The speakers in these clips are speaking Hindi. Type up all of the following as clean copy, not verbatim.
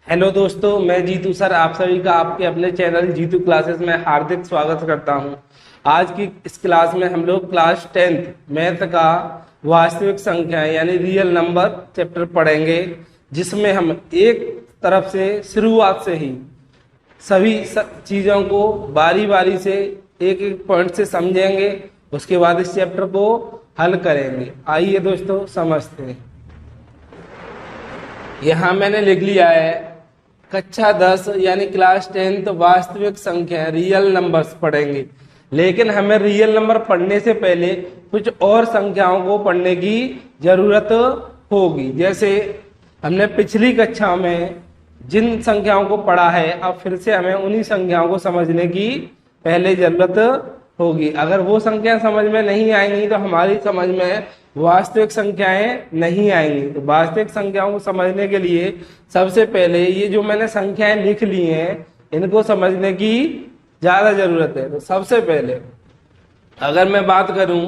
हेलो दोस्तों, मैं जीतू सर आप सभी का आपके अपने चैनल जीतू क्लासेस में हार्दिक स्वागत करता हूं। आज की इस क्लास में हम लोग क्लास 10th मैथ का वास्तविक संख्याएं यानी रियल नंबर चैप्टर पढ़ेंगे, जिसमें हम एक तरफ से शुरुआत से ही सभी चीज़ों को बारी बारी से एक एक पॉइंट से समझेंगे। उसके बाद इस चैप्टर को हल करेंगे। आइए दोस्तों समझते हैं। यहाँ मैंने लिख लिया है कक्षा 10 यानी क्लास 10th वास्तविक संख्या रियल नंबर्स पढ़ेंगे, लेकिन हमें रियल नंबर पढ़ने से पहले कुछ और संख्याओं को पढ़ने की जरूरत होगी। जैसे हमने पिछली कक्षा में जिन संख्याओं को पढ़ा है, अब फिर से हमें उन्हीं संख्याओं को समझने की पहले जरूरत होगी। अगर वो संख्या समझ में नहीं आएंगी तो हमारी समझ में वास्तविक संख्याएं नहीं आएंगी। तो वास्तविक संख्याओं को समझने के लिए सबसे पहले ये जो मैंने संख्याएं लिख ली हैं, इनको समझने की ज्यादा जरूरत है। तो सबसे पहले अगर मैं बात करूं,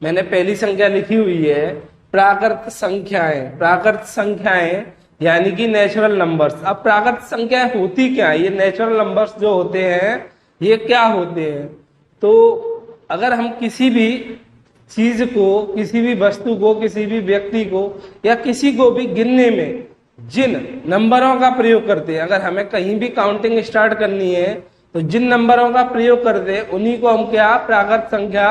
मैंने पहली संख्या लिखी हुई है प्राकृत संख्याएं। प्राकृत संख्याएं यानी कि नेचुरल नंबर्स। अब प्राकृत संख्याएं होती क्या है? ये नेचुरल नंबर्स जो होते हैं ये क्या होते हैं? तो अगर हम किसी भी चीज को, किसी भी वस्तु को, किसी भी व्यक्ति को या किसी को भी गिनने में जिन नंबरों का प्रयोग करते हैं, अगर हमें कहीं भी काउंटिंग स्टार्ट करनी है तो जिन नंबरों का प्रयोग करते हैं उन्हीं को हम क्या प्राकृत संख्या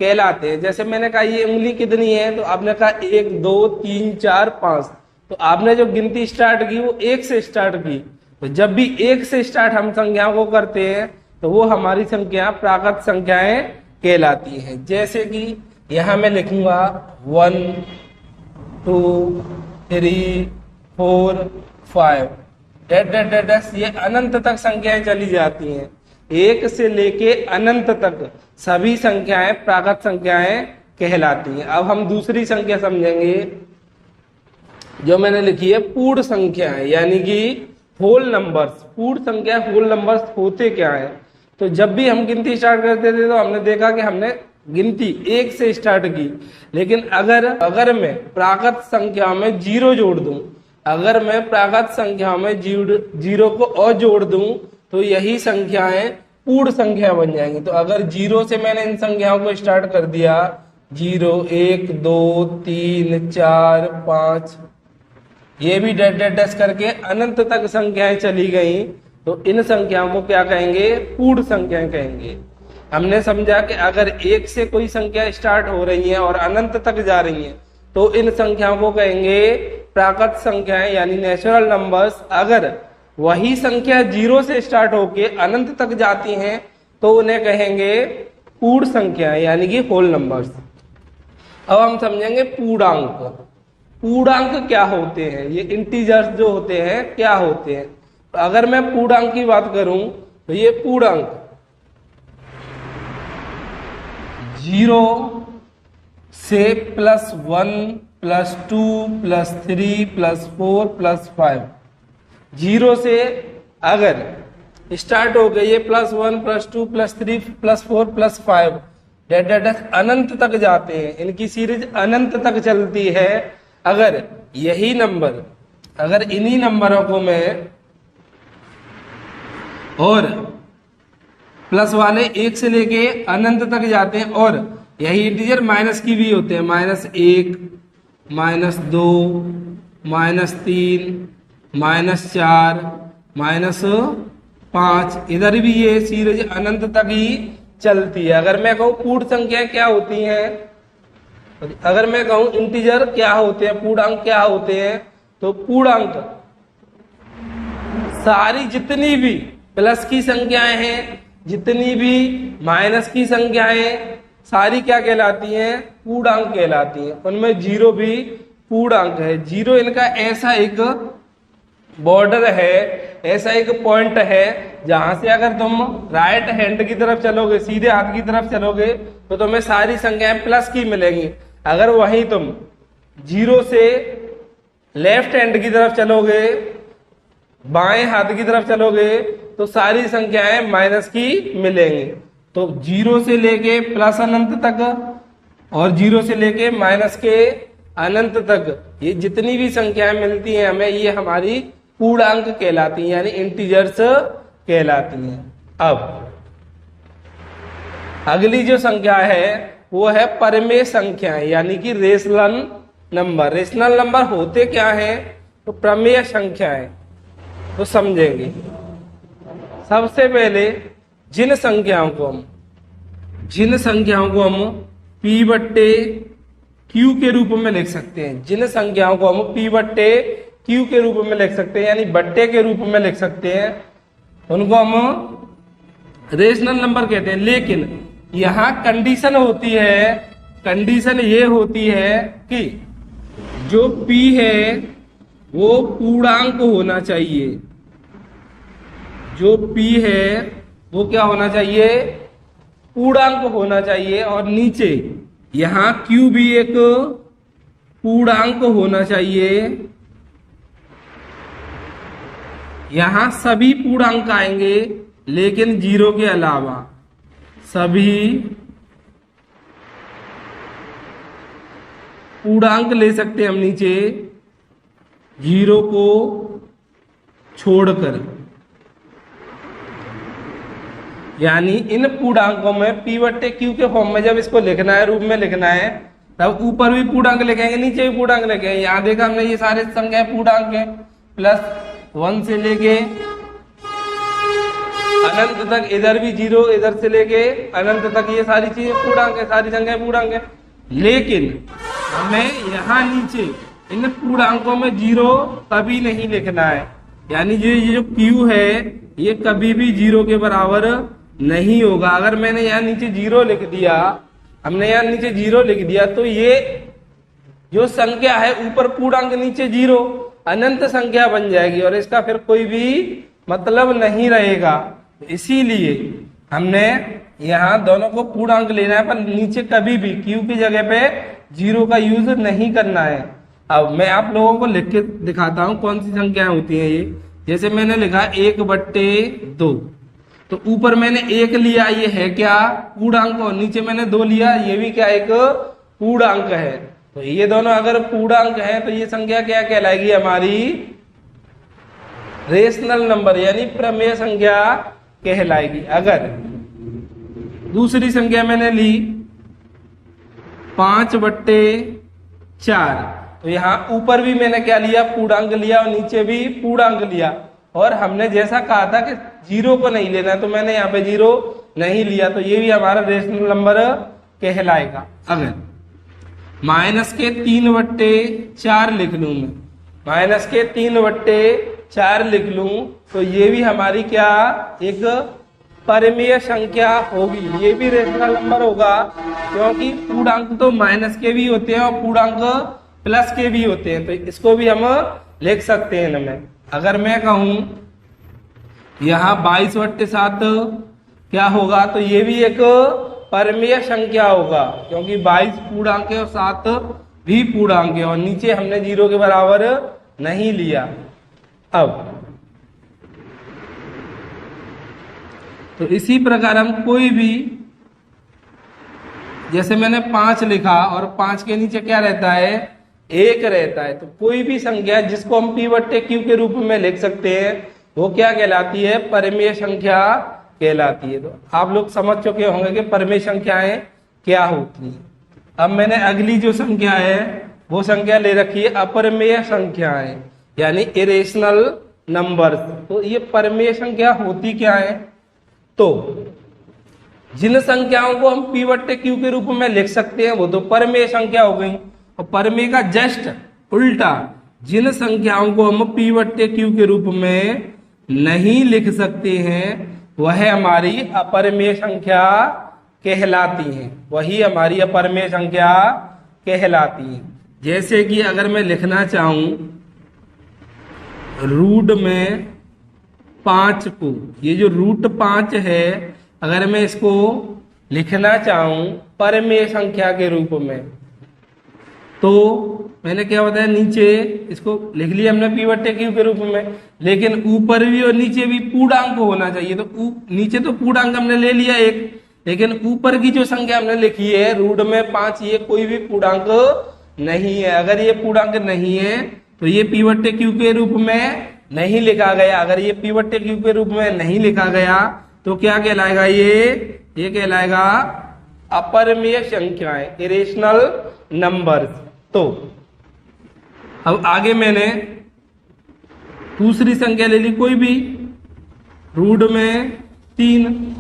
कहलाते हैं। जैसे मैंने कहा ये उंगली कितनी है, तो आपने कहा 1 2 3 4 5, तो आपने जो गिनती स्टार्ट की वो 1 से स्टार्ट की। तो जब भी 1 से स्टार्ट हम संख्याओं को करते हैं तो वो हमारी संख्या प्राकृत संख्याएं कहलाती हैं। जैसे कि यहां मैं लिखूंगा 1 2 3 4 5 ये अनंत तक संख्याएं चली जाती हैं। 1 से लेके अनंत तक सभी संख्याएं प्राकृत संख्याएं कहलाती हैं। अब हम दूसरी संख्या समझेंगे जो मैंने लिखी है पूर्ण संख्याएं यानी कि होल नंबर्स। पूर्ण संख्या होल नंबर्स होते क्या है? तो जब भी हम गिनती स्टार्ट करते थे तो हमने देखा कि हमने गिनती 1 से स्टार्ट की, लेकिन अगर मैं प्राकृत संख्या में 0 जोड़ दूं, अगर मैं प्राकृत संख्या में 0 को और जोड़ दूं तो यही संख्याएं पूर्ण संख्या बन जाएंगी। तो अगर 0 से मैंने इन संख्याओं को स्टार्ट कर दिया, 0 1 2 3 4 5, ये भी डैश करके अनंत तक संख्याएं चली गई, तो इन संख्याओं को क्या कहेंगे? पूर्ण संख्याएं कहेंगे। हमने समझा कि अगर 1 से कोई संख्या स्टार्ट हो रही है और अनंत तक जा रही है तो इन संख्याओं को कहेंगे प्राकृत संख्याएं यानी नेचुरल नंबर्स। अगर वही संख्या 0 से स्टार्ट होके अनंत तक जाती हैं तो उन्हें कहेंगे पूर्ण संख्याएं यानी कि होल नंबर्स। अब हम समझेंगे पूर्णांक। पूर्णांक क्या होते हैं? ये इंटीजर्स जो होते हैं क्या होते हैं? तो अगर मैं पूर्णांक की बात करूं तो ये पूर्णांक 0 से +1 +2 +3 +4 +5, 0 से अगर स्टार्ट हो गई ये +1 +2 +3 +4 +5 अनंत तक जाते हैं। इनकी सीरीज अनंत तक चलती है। अगर यही नंबर, अगर इन्हीं नंबरों को मैं और प्लस वाले 1 से लेके अनंत तक जाते हैं, और यही इंटीजर माइनस की भी होते हैं, -1 -2 -3 -4 -5, इधर भी ये सीरीज अनंत तक ही चलती है। अगर मैं कहूँ पूर्ण संख्या क्या होती हैं, अगर मैं कहूँ इंटीजर क्या होते हैं, पूर्णांक क्या होते हैं, तो पूर्णांक सारी जितनी भी प्लस की संख्याएं हैं, जितनी भी माइनस की संख्याएं, सारी क्या कहलाती हैं? पूर्णांक कहलाती हैं। उनमें 0 भी पूर्णांक है। 0 इनका ऐसा एक बॉर्डर है, ऐसा एक पॉइंट है जहां से अगर तुम राइट हैंड की तरफ चलोगे, सीधे हाथ की तरफ चलोगे, तो तुम्हें सारी संख्याएं प्लस की मिलेंगी। अगर वहीं तुम 0 से लेफ्ट हैंड की तरफ चलोगे, बाएं हाथ की तरफ चलोगे, तो सारी संख्याएं माइनस की मिलेंगी। तो 0 से लेके प्लस अनंत तक और 0 से लेके माइनस के अनंत तक ये जितनी भी संख्याएं मिलती हैं हमें, ये हमारी पूर्णांक कहलाती हैं, यानी इंटीजर्स कहलाती हैं। अब अगली जो संख्या है वो है परमेय संख्याएं, यानी कि रेशनल नंबर। रेशनल नंबर होते क्या है? तो प्रमेय संख्याएं। तो समझेंगे। सबसे पहले जिन संख्याओं को हम P/Q के रूप में लिख सकते हैं, जिन संख्याओं को हम P/Q के रूप में लिख सकते हैं, यानी बट्टे के रूप में लिख सकते हैं, उनको हम रेशनल नंबर कहते हैं। लेकिन यहाँ कंडीशन होती है, कंडीशन ये होती है कि जो P है वो पूर्णांक होना चाहिए। जो P है वो क्या होना चाहिए? पूर्णांक होना चाहिए। और नीचे यहाँ Q भी एक पूर्णांक होना चाहिए। यहाँ सभी पूर्णांक आएंगे, लेकिन 0 के अलावा सभी पूर्णांक ले सकते हैं हम नीचे, 0 को छोड़कर। यानी इन पूर्णांकों में P/Q के फॉर्म में जब इसको लिखना है, रूप में लिखना है, तब ऊपर भी पूर्णांक लिखेंगे, नीचे भी पूर्णांक लिखेंगे। यहाँ देखा हमने ये सारे संख्याएं पूर्णांक है, +1 से लेके अनंत तक, इधर भी 0, इधर से लेके अनंत तक, ये सारी चीजें पूर्णांक है, सारी संख्याएं पूर्णांक है। लेकिन हमें यहाँ नीचे इन पूर्णांकों में 0 कभी नहीं लिखना है। यानी ये जो Q है ये कभी भी 0 के बराबर नहीं होगा। अगर मैंने यहाँ नीचे 0 लिख दिया, हमने यहाँ नीचे 0 लिख दिया, तो ये जो संख्या है ऊपर पूर्णांक, नीचे 0, अनंत संख्या बन जाएगी और इसका फिर कोई भी मतलब नहीं रहेगा। इसीलिए हमने यहाँ दोनों को पूर्णांक लेना है, पर नीचे कभी भी Q की जगह पे 0 का यूज नहीं करना है। अब मैं आप लोगों को लिख के दिखाता हूँ कौन सी संख्याएं होती हैं ये। जैसे मैंने लिखा 1/2, तो ऊपर मैंने 1 लिया, ये है क्या? पूर्णांक। और नीचे मैंने 2 लिया, ये भी क्या? एक पूर्णांक है। तो ये दोनों अगर पूर्णांक है तो ये संख्या क्या कहलाएगी? हमारी रेशनल नंबर, यानी प्रमेय संख्या कहलाएगी। अगर दूसरी संख्या मैंने ली 5/4, तो यहाँ ऊपर भी मैंने क्या लिया? पूर्णांक लिया, और नीचे भी पूर्णांक लिया। और हमने जैसा कहा था कि 0 को नहीं लेना, तो मैंने यहाँ पे 0 नहीं लिया, तो ये भी हमारा रेशनल नंबर कहलाएगा। अगर -3/4 लिख लूं मैं, -3/4 लिख लूं, तो ये भी हमारी क्या? एक परमेय संख्या होगी। ये भी रेशनल नंबर होगा, क्योंकि पूर्णांक तो माइनस के भी होते हैं और पूर्णांक प्लस के भी होते हैं, तो इसको भी हम लिख सकते हैं इनमें। अगर मैं कहूं यहाँ 22/7 क्या होगा? तो ये भी एक परमेय संख्या होगा, क्योंकि 22 पूर्णांक है और 7 भी पूर्णांक है, और नीचे हमने 0 के बराबर नहीं लिया। अब तो इसी प्रकार हम कोई भी, जैसे मैंने 5 लिखा और 5 के नीचे क्या रहता है? 1 रहता है, तो कोई भी संख्या जिसको हम P/Q के रूप में लिख सकते हैं वो क्या कहलाती है? परमेय संख्या कहलाती है। तो आप लोग समझ चुके होंगे कि परमेय संख्याएं क्या होती हैं। अब मैंने अगली जो संख्या है वो संख्या ले रखी है अपरमेय संख्याएं, यानी इरेशनल नंबर। तो ये परमेय संख्या होती क्या है? तो जिन संख्याओं को हम P/Q के रूप में लिख सकते हैं वो तो परमेय संख्या हो गई, और परमेय का जस्ट उल्टा, जिन संख्याओं को हम P/Q के रूप में नहीं लिख सकते हैं वह हमारी अपरमेय संख्या कहलाती हैं। वही हमारी अपरमेय संख्या कहलाती है। जैसे कि अगर मैं लिखना चाहूं रूट में 5 को, ये जो रूट 5 है, अगर मैं इसको लिखना चाहूं परमेय संख्या के रूप में, तो मैंने क्या बताया? नीचे इसको लिख लिया हमने P/Q के रूप में, लेकिन ऊपर भी और नीचे भी पूर्णांक होना चाहिए। तो नीचे तो पूर्णांक हमने ले लिया एक, लेकिन ऊपर की जो संख्या हमने लिखी है रूट में 5, ये कोई भी पूर्णांक नहीं है। अगर ये पूर्णांक नहीं है तो ये P/Q के रूप में नहीं लिखा गया, अगर ये पिवट क्यू के रूप में नहीं लिखा गया तो क्या कहलाएगा, ये कहलाएगा अपरिमेय संख्याएं, इरेशनल नंबर्स। तो अब आगे मैंने दूसरी संख्या ले ली कोई भी, रूट में 3।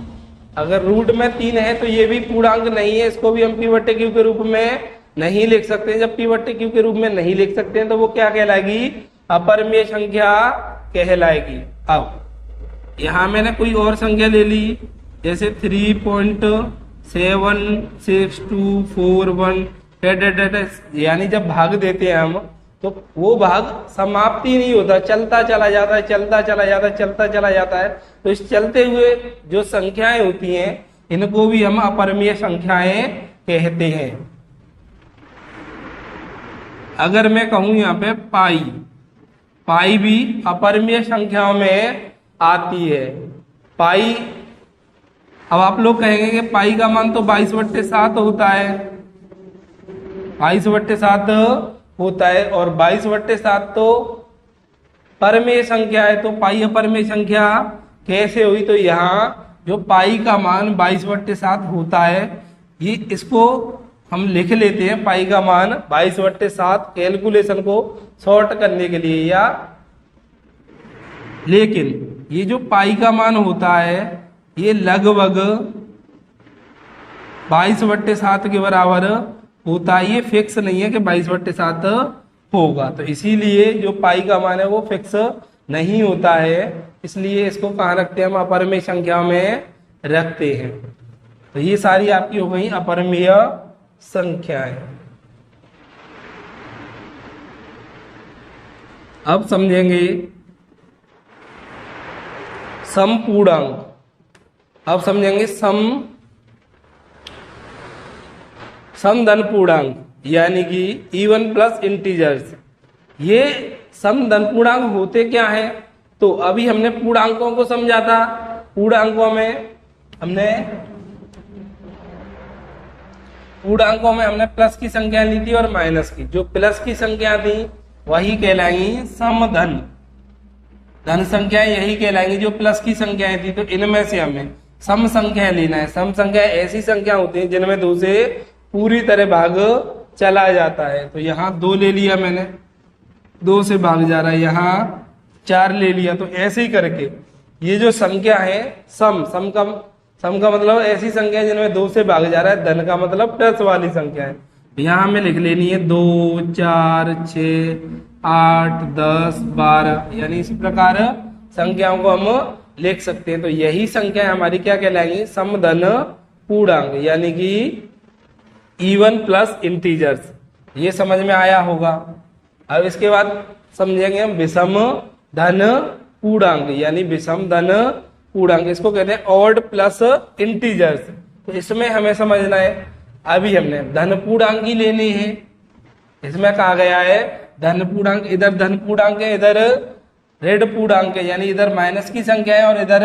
अगर रूट में 3 है तो ये भी पूर्णांक नहीं है, इसको भी हम पिवट क्यू के रूप में नहीं लिख सकते। जब पिवट क्यू के रूप में नहीं लिख सकते हैं तो वो क्या कहलाएगी, अपरिमेय संख्या कहलाएगी। अब यहां मैंने कोई और संख्या ले ली, जैसे 3.7624 यानी जब भाग देते हैं हम तो वो भाग समाप्ति नहीं होता, चलता चला जाता है, चलता चला जाता है, चलता चला जाता है। तो इस चलते हुए जो संख्याएं होती हैं इनको भी हम अपरिमेय संख्याएं कहते हैं। अगर मैं कहूं यहाँ पे पाई भी अपरिमेय संख्याओं में आती है। पाई, अब आप लोग कहेंगे कि पाई का मान तो 22/7 होता है, 22/7 होता है, और 22/7 तो परमेय संख्या है, तो पाई अपरिमेय संख्या कैसे हुई। तो यहाँ जो पाई का मान 22/7 होता है, ये इसको हम लिख लेते हैं पाई का मान 22/7 कैलकुलेशन को शॉर्ट करने के लिए, या लेकिन ये जो पाई का मान होता है ये लगभग 22/7 के बराबर होता है, ये फिक्स नहीं है कि 22/7 होगा। तो इसीलिए जो पाई का मान है वो फिक्स नहीं होता है, इसलिए इसको कहाँ रखते हैं हम, अपरिमेय संख्या में रखते हैं। तो ये सारी आपकी हो गई अपरिमेय संख्याएं। अब समझेंगे समपूर्णांक। अब समझेंगे समधन पूर्णांक, यानी कि इवन प्लस इंटीजर्स। ये समधन पूर्णांक होते क्या है, तो अभी हमने पूर्णांकों को समझा था। पूर्णांकों में हमने प्लस की संख्या ली थी और माइनस की। जो प्लस की संख्या थी वही कहलाएंगी समधन, धन संख्या यही कहलाएंगी जो प्लस की संख्याएं थी। तो इनमें से हमें सम संख्या लेना है। सम संख्या ऐसी संख्या होती है जिनमें 2 से पूरी तरह भाग चला जाता है। तो यहाँ 2 ले लिया मैंने, 2 से भाग जा रहा है, यहाँ 4 ले लिया। तो ऐसे ही करके ये जो संख्या है सम का मतलब ऐसी संख्या है जिनमें 2 से भाग जा रहा है, धन का मतलब प्लस वाली संख्या है। यहाँ हमें लिख लेनी है 2, 4, 6, 8, 10, 12, यानी इसी प्रकार संख्याओं को हम लिख सकते हैं। तो यही संख्या हमारी क्या कहलाएंगी, समधन पूर्णांक, यानी कि इवन प्लस इंटीजर्स। ये समझ में आया होगा। अब इसके बाद समझेंगे हम विषम धन पूर्णांक, यानी विषम धन पूर्णांक। इसको कहते हैं ऑड प्लस इंटीजर्स। तो इसमें हमें समझना है, अभी हमने धन पूर्णांक ही लेनी है। इसमें कहा गया है धन पूर्णांक, इधर धन पूर्णांक है, इधर ऋण पूर्णांक है, यानी इधर माइनस की संख्या है और इधर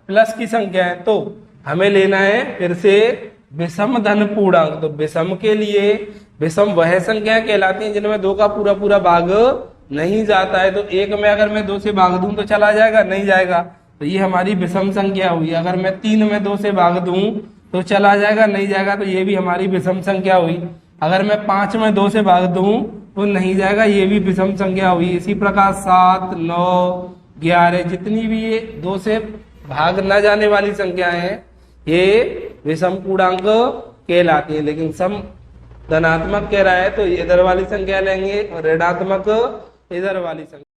प्लस की संख्या है। तो हमें लेना है फिर से विषम धन पूर्णांक। तो विषम के लिए विषम वह संख्या कहलाती है जिनमें 2 का पूरा पूरा भाग नहीं जाता है। तो 1 में अगर मैं 2 से भाग दूं तो चला जाएगा, नहीं जाएगा, तो ये हमारी विषम संख्या हुई। अगर मैं 3 में 2 से भाग दूं तो चला जाएगा, नहीं जाएगा, तो ये भी हमारी विषम संख्या हुई। अगर मैं 5 में 2 से भाग दूं तो नहीं जाएगा, ये भी विषम संख्या हुई। इसी प्रकार 7, 9, 11 जितनी भी ये 2 से भाग न जाने वाली संख्याएं हैं ये विषम पूर्णांक कहलाती है। लेकिन सम धनात्मक कह रहा है तो इधर वाली संख्या लेंगे और ऋणात्मक इधर वाली संख्या।